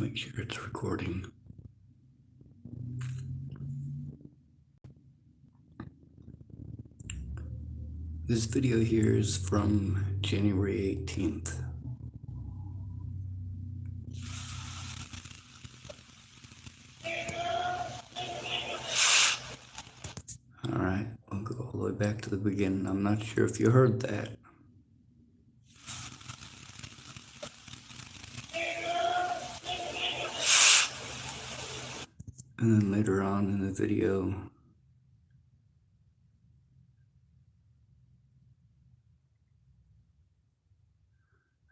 make sure it's recording. This video here is from January 18th. Alright, we'll go all the way back to the beginning. I'm not sure if you heard that. And then later on in the video,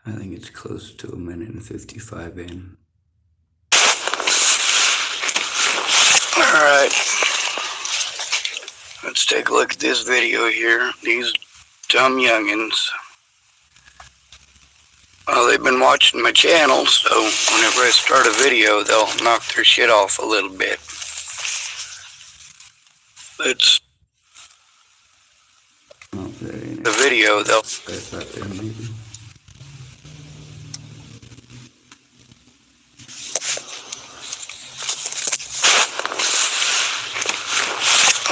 I think it's close to 1:55 in. Alright, let's take a look at this video here. These dumb youngins. Well, they've been watching my channel, so whenever I start a video, they'll knock their shit off a little bit. It's the video, they'll... That's right there, maybe.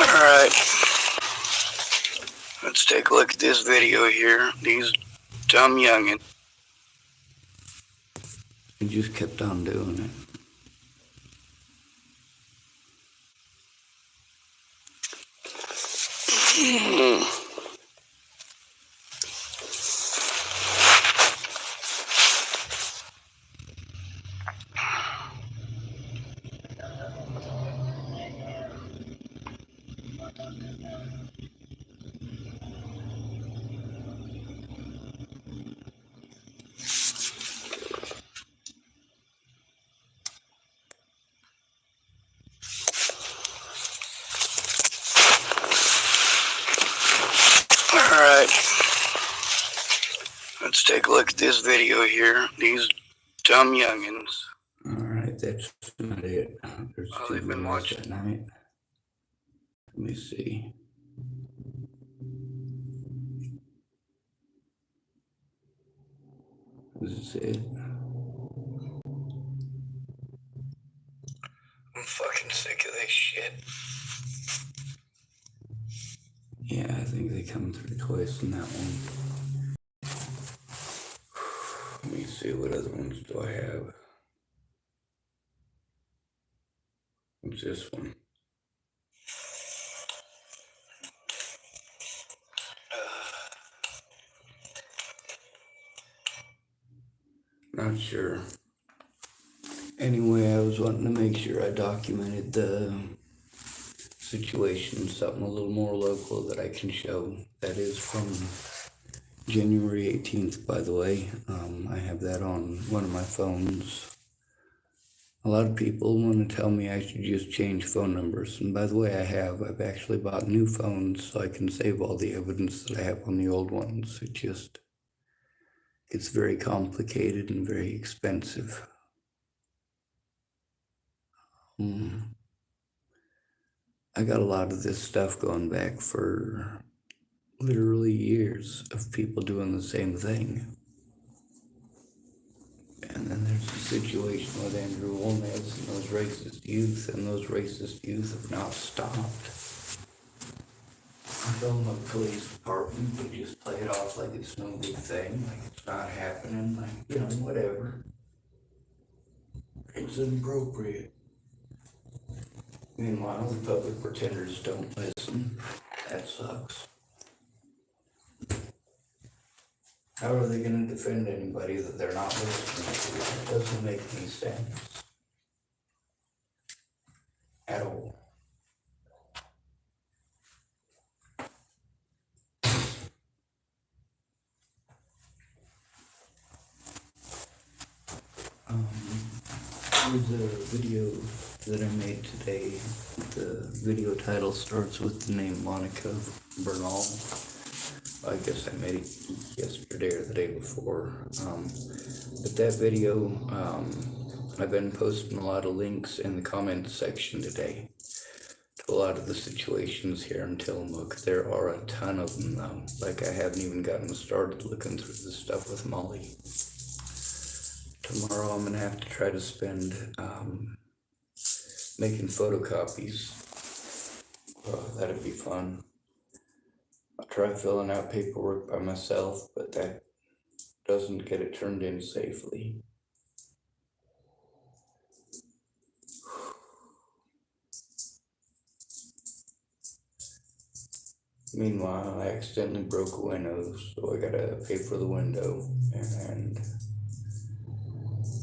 Alright, let's take a look at this video here. These dumb youngins. He just kept on doing it. Alright, let's take a look at this video here. These dumb youngins. Alright, that's not it. There's they've been watching at night. Let me see. This is it. I'm fucking sick of this shit. Yeah, I think they come through twice in that one. Let me see, what other ones do I have? What's this one? Not sure. Anyway, I was wanting to make sure I documented the situation, something a little more local that I can show. That is from January 18th, by the way. I have that on one of my phones. A lot of people want to tell me I should just change phone numbers, and by the way, I have. I've actually bought new phones so I can save all the evidence that I have on the old ones. It's very complicated and very expensive. I got a lot of this stuff going back for literally years of people doing the same thing. And then there's a situation with Andrew Woolness and those racist youth, and those racist youth have not stopped. I don't know the police department, they just play it off like it's no big thing, like it's not happening, like, whatever. It's inappropriate. Meanwhile, the public pretenders don't listen. That sucks. How are they going to defend anybody that they're not listening to? It doesn't make any sense. At all. Here's a video that I made today. The video title starts with the name Monica Bernal. I guess I made it yesterday or the day before. But that video, I've been posting a lot of links in the comments section today to a lot of the situations here in Tillamook. There are a ton of them though. Like, I haven't even gotten started looking through the stuff with Molly. Tomorrow I'm gonna have to try to spend making photocopies. That'd be fun. I'll try filling out paperwork by myself, but that doesn't get it turned in safely. Meanwhile, I accidentally broke a window, so I gotta pay for the window, and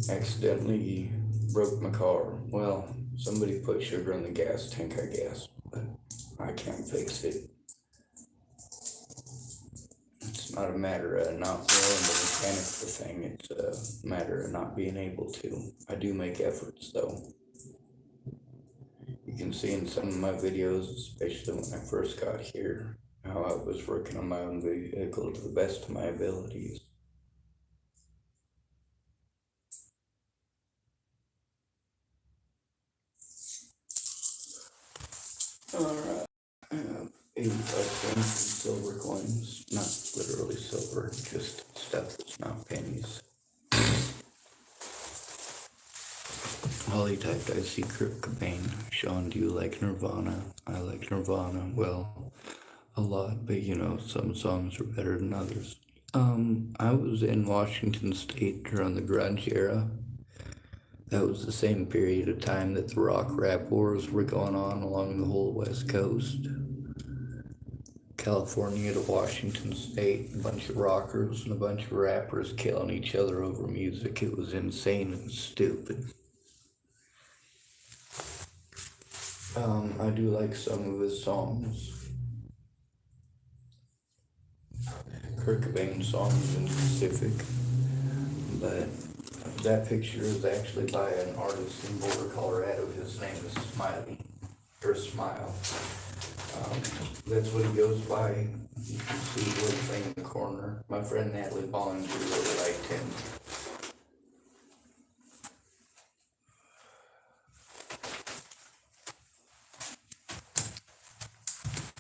accidentally broke my car. Well, somebody put sugar in the gas tank, I guess, but I can't fix it. It's not a matter of not willing to mechanic the thing, it's a matter of not being able to. I do make efforts though. You can see in some of my videos, especially when I first got here, how I was working on my own vehicle to the best of my abilities. Alright, I have 85 cents in silver coins, not literally silver, just stuff that's not pennies. Holly typed, I see Kurt Cobain. Sean, do you like Nirvana? I like Nirvana, well, a lot, but you know, some songs are better than others. I was in Washington State during the grunge era. That was the same period of time that the rock rap wars were going on along the whole West Coast. California to Washington State, a bunch of rockers and a bunch of rappers killing each other over music. It was insane and stupid. I do like some of his songs. Kurt Cobain's songs in specific, but that picture is actually by an artist in Boulder, Colorado. His name is Smile. That's what he goes by. You can see the little thing in the corner. My friend Natalie Bollinger really liked him.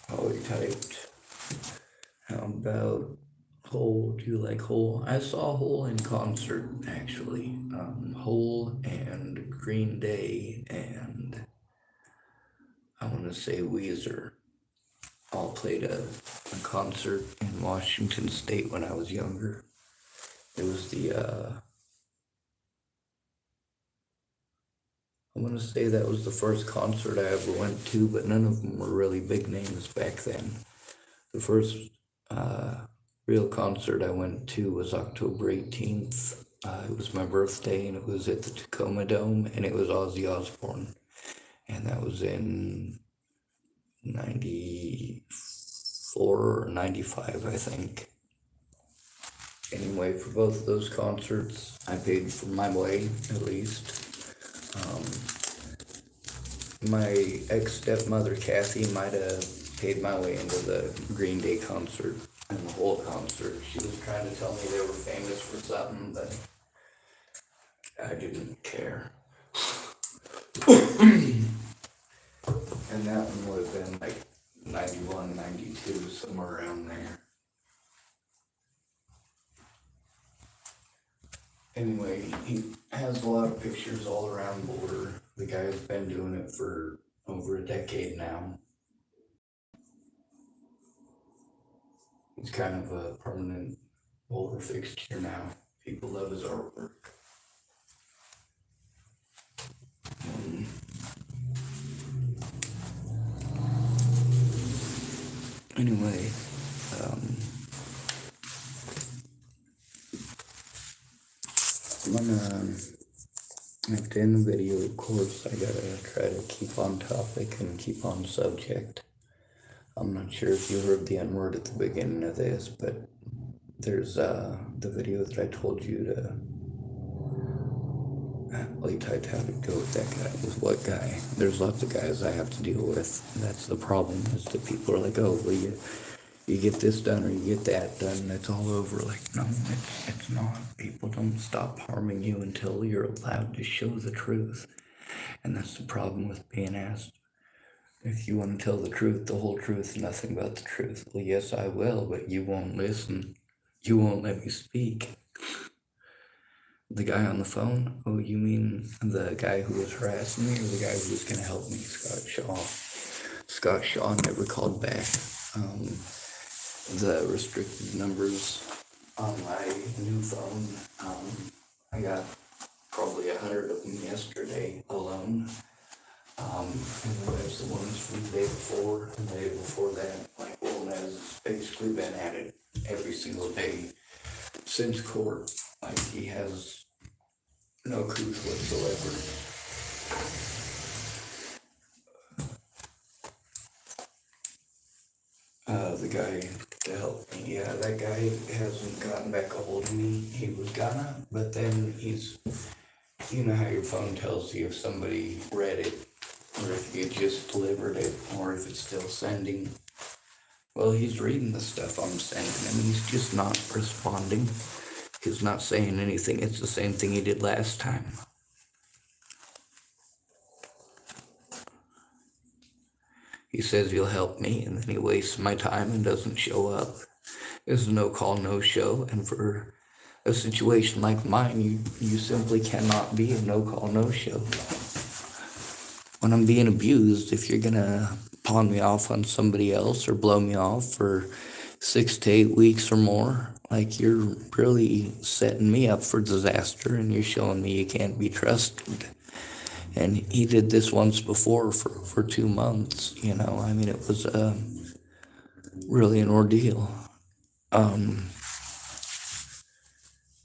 Holly typed, how about Hole? Do you like Hole? I saw Hole in concert, actually. Hole and Green Day and I want to say Weezer all played a concert in Washington State when I was younger. It was I want to say that was the first concert I ever went to, but none of them were really big names back then. The first real concert I went to was October 18th. It was my birthday, and it was at the Tacoma Dome, and it was Ozzy Osbourne. And that was in 94 or 95, I think. Anyway, for both of those concerts, I paid for my way, at least. My ex-stepmother, Kathy, might have paid my way into the Green Day concert and the whole concert. She was trying to tell me they were famous for something, but I didn't care. And that one would have been like 91, 92, somewhere around there. Anyway, he has a lot of pictures all around Boulder. The guy's been doing it for over a decade now. He's kind of a permanent Boulder fixture now. People love his artwork. Anyway, I'm gonna, at the end of the video, of course, I gotta try to keep on topic and keep on subject. I'm not sure if you heard the N-word at the beginning of this, but there's the video that I told you to type how to go with that guy. With what guy? There's lots of guys I have to deal with. That's the problem, is that people are like, oh, well, you get this done or you get that done, and it's all over. Like, no, it's not. People don't stop harming you until you're allowed to show the truth. And that's the problem with being asked, if you want to tell the truth, the whole truth, nothing but the truth. Well, yes, I will, but you won't listen. You won't let me speak. The guy on the phone? Oh, you mean the guy who was harassing me or the guy who was going to help me, Scott Shaw? Scott Shaw never called back. The restricted numbers on my new phone, I got probably 100 of them yesterday alone. And there's the ones from the day before and the day before that. Like, one has basically been at it every single day since court. Like, he has no clues whatsoever. The guy to help me, yeah, that guy hasn't gotten back a hold of me. He was gonna, but then you know how your phone tells you if somebody read it, or if you just delivered it, or if it's still sending. Well, he's reading the stuff I'm sending him, and he's just not responding. He's not saying anything. It's the same thing he did last time. He says he'll help me, and then he wastes my time and doesn't show up. It's a no call, no show, and for a situation like mine, you simply cannot be a no call, no show. When I'm being abused, if you're gonna pawn me off on somebody else or blow me off for 6 to 8 weeks or more, like, you're really setting me up for disaster, and you're showing me you can't be trusted. And he did this once before for 2 months, you know. I mean, it was really an ordeal.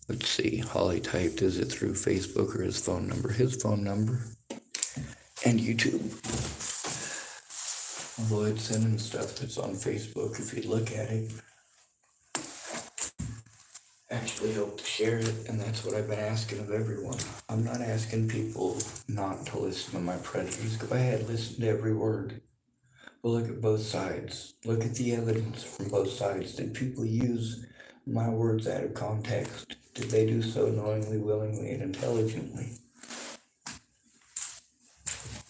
Let's see, Holly typed, is it through Facebook or his phone number? His phone number and YouTube. Although I'd send him stuff that's on Facebook if he'd look at it. Actually help to share it, and that's what I've been asking of everyone. I'm not asking people not to listen to my predators. Go ahead, listen to every word. But look at both sides. Look at the evidence from both sides. Did people use my words out of context? Did they do so knowingly, willingly, and intelligently?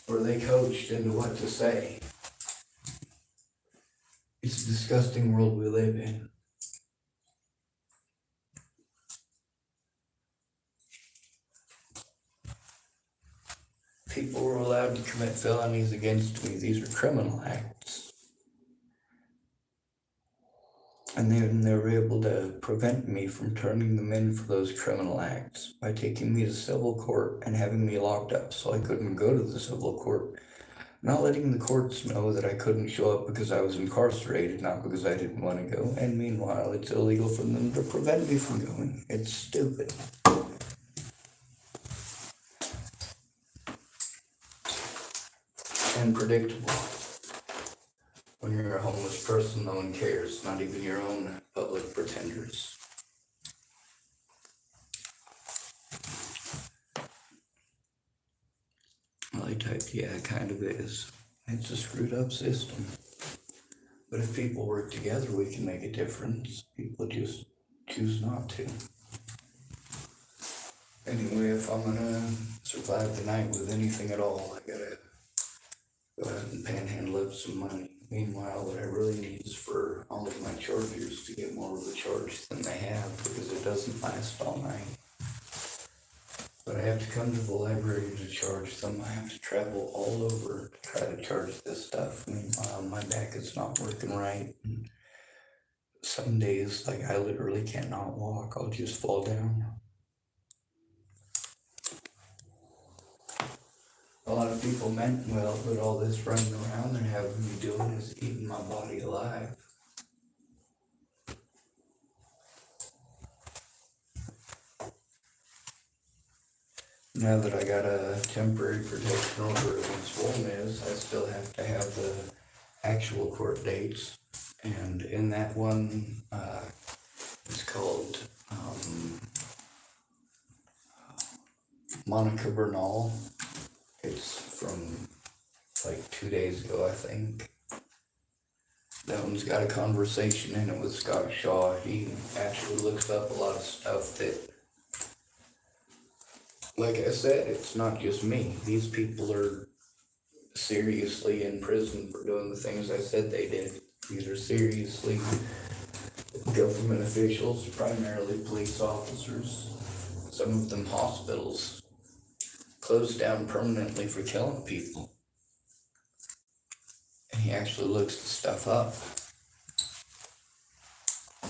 Were they coached into what to say? It's a disgusting world we live in. People were allowed to commit felonies against me. These are criminal acts. And then they were able to prevent me from turning them in for those criminal acts by taking me to civil court and having me locked up so I couldn't go to the civil court. Not letting the courts know that I couldn't show up because I was incarcerated, not because I didn't want to go. And meanwhile, it's illegal for them to prevent me from going. It's stupid. And predictable. When you're a homeless person, no one cares, not even your own public pretenders. Well, I typed, yeah, it kind of is. It's a screwed up system. But if people work together, we can make a difference. People just choose not to. Anyway, if I'm gonna survive the night with anything at all, I gotta go out and panhandle up some money. Meanwhile, what I really need is for all of my chargers to get more of a charge than they have, because it doesn't last all night. But I have to come to the library to charge them. I have to travel all over to try to charge this stuff. Meanwhile, my back is not working right. And some days, like, I literally cannot walk. I'll just fall down. A lot of people meant well, but all this running around they're having me doing is eating my body alive. Now that I got a temporary protection order against Wolnez, I still have to have the actual court dates. And in that one, it's called Monica Bernal. It's from like 2 days ago, I think. That one's got a conversation in it with Scott Shaw. He actually looks up a lot of stuff that, like I said, it's not just me. These people are seriously in prison for doing the things I said they did. These are seriously government officials, primarily police officers. some of them hospitals closed down permanently for killing people. And he actually looks the stuff up.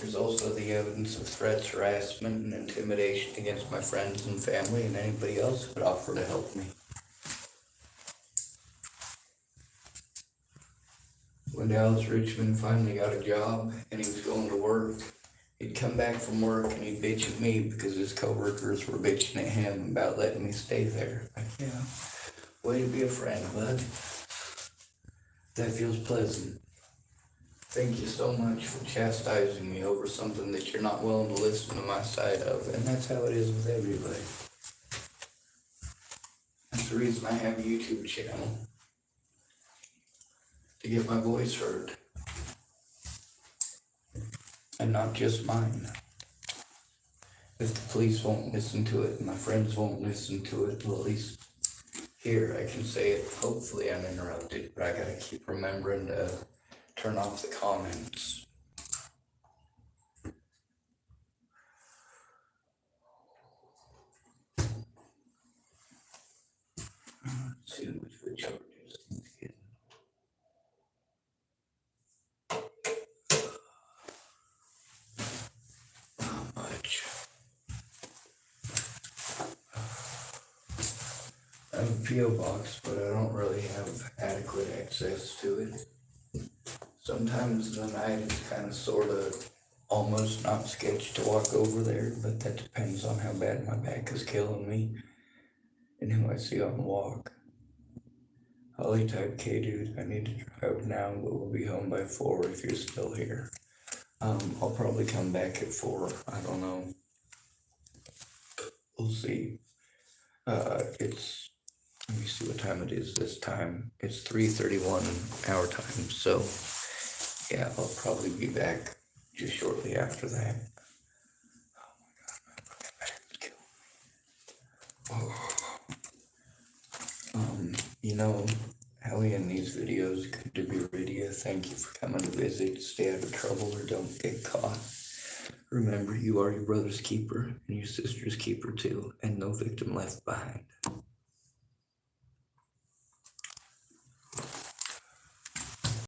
There's also the evidence of threats, harassment, and intimidation against my friends and family and anybody else who would offer to help me. When Dallas Richmond finally got a job and he was going to work, he'd come back from work and he'd bitch at me because his coworkers were bitching at him about letting me stay there. Like, yeah, way to be a friend, bud. That feels pleasant. Thank you so much for chastising me over something that you're not willing to listen to my side of, and that's how it is with everybody. That's the reason I have a YouTube channel, to get my voice heard. And not just mine. If the police won't listen to it, and my friends won't listen to it, well, at least here I can say it. Hopefully I'm interrupted, but I gotta keep remembering to turn off the comments. Let's see which the charges. Not much. I have a P.O. box, but I don't really have adequate access to it. Sometimes in the night it's kind of sort of almost not sketchy to walk over there, but that depends on how bad my back is killing me and who I see on the walk. Holly type K dude, I need to drive now, but we'll be home by 4 if you're still here. I'll probably come back at 4. I don't know. We'll see. Let me see what time it is this time. It's 3:31 our time, so yeah, I'll probably be back just shortly after that. Oh my god, my fucking back is killing me. You know, Hallie in these videos, good to be radio. Thank you for coming to visit. Stay out of trouble or don't get caught. Remember, you are your brother's keeper and your sister's keeper too, and no victim left behind.